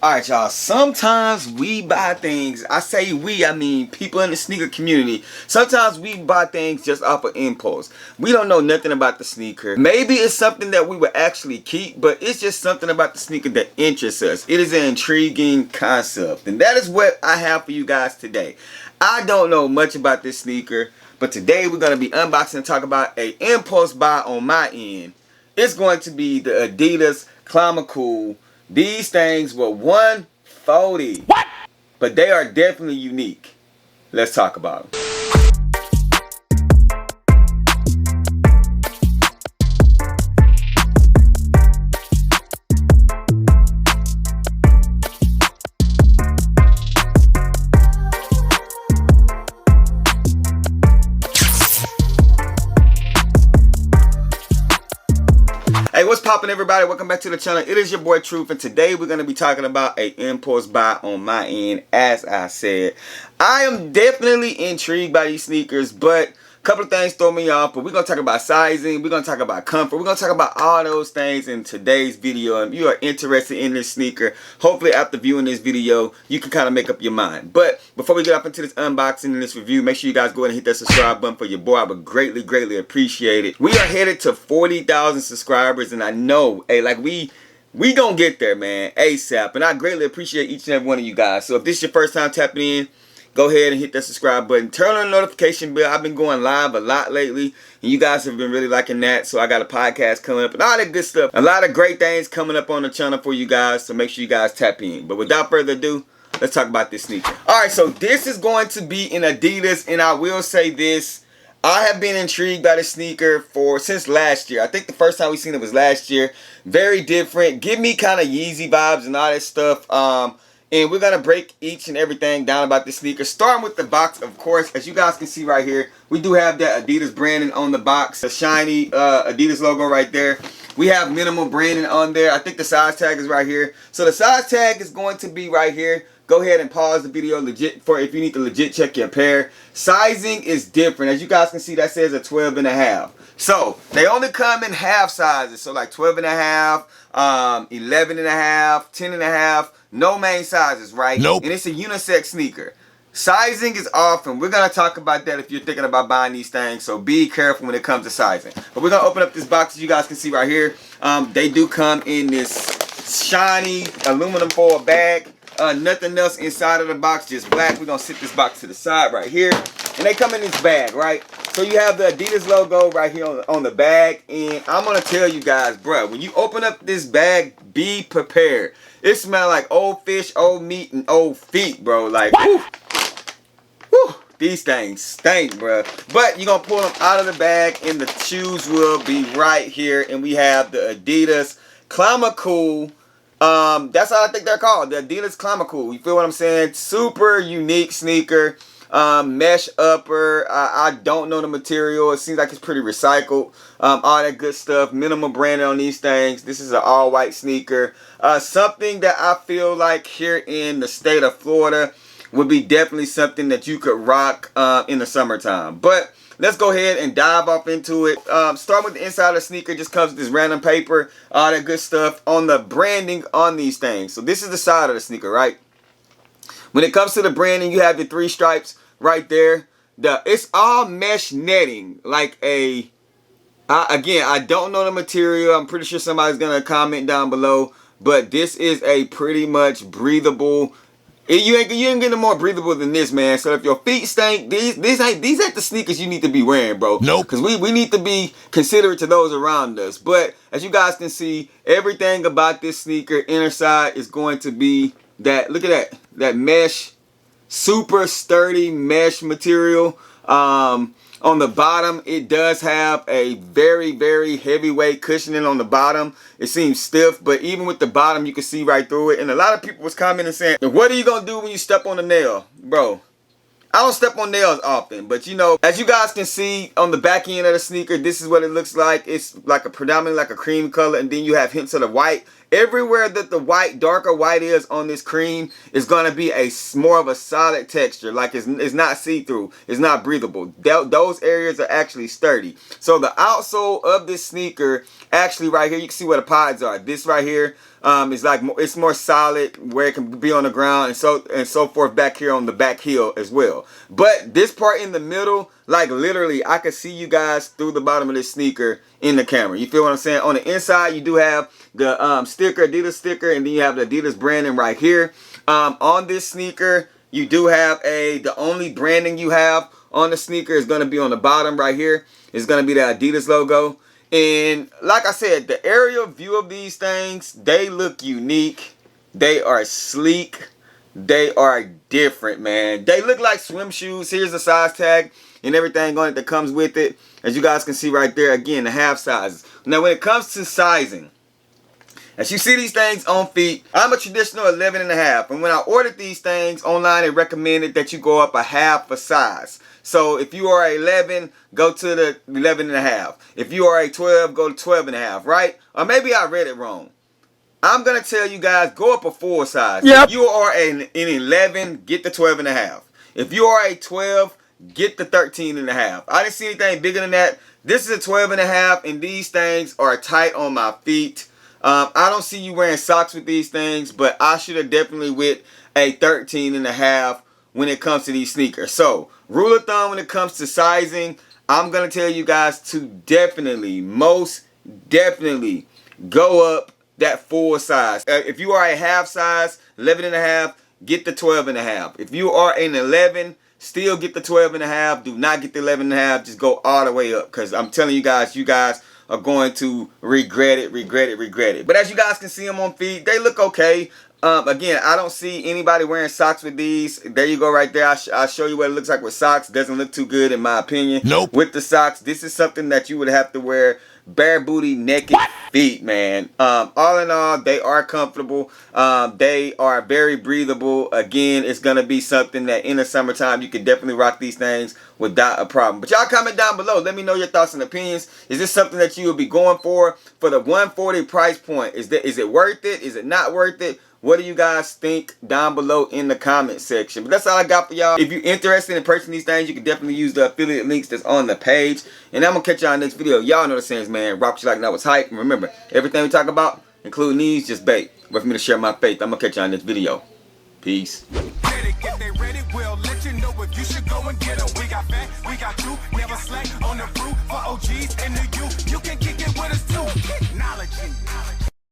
Alright, y'all, sometimes we buy things. I say we, I mean people in the sneaker community. Sometimes we buy things just off of impulse. We don't know nothing about the sneaker. Maybe it's something that we would actually keep, but it's just something about the sneaker that interests us. It is an intriguing concept, and that is what I have for you guys today. I don't know much about this sneaker, but today we're going to be unboxing and talk about an impulse buy on my end. It's going to be the Adidas Climacool. These things were $140. What? But they are definitely unique. Let's talk about them. Hey, what's poppin', everybody? Welcome back to the channel. It is your boy Truth, and today we're going to be talking about an impulse buy on my end. As I said, I am definitely intrigued by these sneakers, but a couple of things throw me off. But we're going to talk about sizing, we're going to talk about comfort, we're going to talk about all those things in today's video. And if you are interested in this sneaker, hopefully after viewing this video, you can kind of make up your mind. But before we get up into this unboxing and this review, make sure you guys go ahead and hit that subscribe button for your boy. I would greatly appreciate it. We are headed to 40,000 subscribers, and I know, hey, like we gonna get there, man, ASAP. And I greatly appreciate each and every one of you guys. So if this is your first time tapping in, go ahead and hit that subscribe button. Turn on the notification bell. I've been going live a lot lately, and you guys have been really liking that. So I got a podcast coming up and all that good stuff. A lot of great things coming up on the channel for you guys, so make sure you guys tap in. But without further ado, let's talk about this sneaker. Alright, so this is going to be an Adidas, and I will say this. I have been intrigued by this sneaker since last year. I think the first time we seen it was last year. Very different. Give me kind of Yeezy vibes and all that stuff. And we're going to break each and everything down about this sneaker. Starting with the box, of course. As you guys can see right here, we do have that Adidas branding on the box. The shiny Adidas logo right there. We have minimal branding on there. I think the size tag is right here. So the size tag is going to be right here. Go ahead and pause the video if you need to legit check your pair. Sizing is different. As you guys can see, that says a 12.5. So they only come in half sizes. So like 12.5, 11.5, 10.5. No main sizes, right? Nope. And it's a unisex sneaker. Sizing is off, and we're going to talk about that if you're thinking about buying these things. So be careful when it comes to sizing. But we're going to open up this box, as you guys can see right here. They do come in this shiny aluminum foil bag. Nothing else inside of the box, just black. We're going to sit this box to the side right here. And they come in this bag, right? So you have the Adidas logo right here on the bag. And I'm going to tell you guys, bro, when you open up this bag, be prepared. It smells like old fish, old meat, and old feet, bro. Like, whew, whew, these things stink, bro. But you're going to pull them out of the bag, and the shoes will be right here. And we have the Adidas Climacool. That's how I think they're called, the Adidas Climacool. You feel what I'm saying? Super unique sneaker. Mesh upper. I don't know the material. It seems like it's pretty recycled. All that good stuff. Minimal branding on these things. This is an all-white sneaker. Something that I feel like here in the state of Florida would be definitely something that you could rock in the summertime. But let's go ahead and dive off into it. Start with the inside of the sneaker. Just comes with this random paper. All that good stuff on the branding on these things. So this is the side of the sneaker, right? When it comes to the branding, you have the 3 stripes right there. It's all mesh netting. Like again, I don't know the material. I'm pretty sure somebody's going to comment down below. But this is a pretty much breathable. You ain't getting more breathable than this, man. So if your feet stink, these ain't the sneakers you need to be wearing, bro. Nope. Because we need to be considerate to those around us. But as you guys can see, everything about this sneaker inner side is going to be that. Look at that mesh, super sturdy mesh material. On the bottom, it does have a very heavyweight cushioning on the bottom. It seems stiff, but even with the bottom, you can see right through it. And a lot of people was commenting saying, what are you going to do when you step on a nail? Bro, I don't step on nails often, but you know, as you guys can see on the back end of the sneaker, this is what it looks like. It's like predominantly like a cream color, and then you have hints of the white. Everywhere that the white, darker white is on this cream is going to be more of a solid texture. Like it's not see-through. It's not breathable. Those areas are actually sturdy. So the outsole of this sneaker, actually right here, you can see where the pods are. This right here is like it's more solid where it can be on the ground and so forth back here on the back heel as well. But this part in the middle, like literally, I can see you guys through the bottom of this sneaker in the camera. You feel what I'm saying? On the inside, you do have the sticker, Adidas sticker, and then you have the Adidas branding right here. On this sneaker, you do have the only branding you have on the sneaker is going to be on the bottom right here. It's going to be the Adidas logo. And like I said, the aerial view of these things, they look unique. They are sleek. They are different, man. They look like swim shoes. Here's the size tag and everything on it that comes with it. As you guys can see right there, again, the half sizes. Now, when it comes to sizing, as you see these things on feet, I'm a traditional 11.5. And when I ordered these things online, it recommended that you go up a half a size. So if you are 11, go to the 11.5. If you are a 12, go to 12.5, right? Or maybe I read it wrong. I'm going to tell you guys, go up a full size. Yep. If you are an 11, get the 12.5. If you are a 12, get the 13.5. I didn't see anything bigger than that. This is a 12.5, and these things are tight on my feet. I don't see you wearing socks with these things, but I should have definitely with a 13.5 when it comes to these sneakers. So, rule of thumb when it comes to sizing, I'm going to tell you guys to most definitely go up that full size. If you are a half size, 11.5, get the 12.5. If you are an 11, still get the 12.5. Do not get the 11.5. Just go all the way up, because I'm telling you guys are going to regret it. But as you guys can see them on feet, they look okay. Again, I don't see anybody wearing socks with these. There you go right there. I'll show you what it looks like with socks. Doesn't look too good in my opinion. Nope. With the socks, this is something that you would have to wear bare booty, naked feet, man. All in all, they are comfortable. They are very breathable. Again, it's going to be something that in the summertime, you can definitely rock these things without a problem. But y'all comment down below. Let me know your thoughts and opinions. Is this something that you would be going for the $140 price point? Is it worth it? Is it not worth it? What do you guys think down below in the comment section? But that's all I got for y'all. If you're interested in purchasing these things, you can definitely use the affiliate links that's on the page. And I'm going to catch y'all in the next video. Y'all know the sayings, man. Rock what you like, not what's hype. And remember, everything we talk about, including these, just bait. But for me to share my faith, I'm going to catch y'all in this video. Peace. If they ready, we'll let you know if you should go and get them. We got fat, we got two, never slack on the route for OGs and the youth. You can kick it with us too. Technology.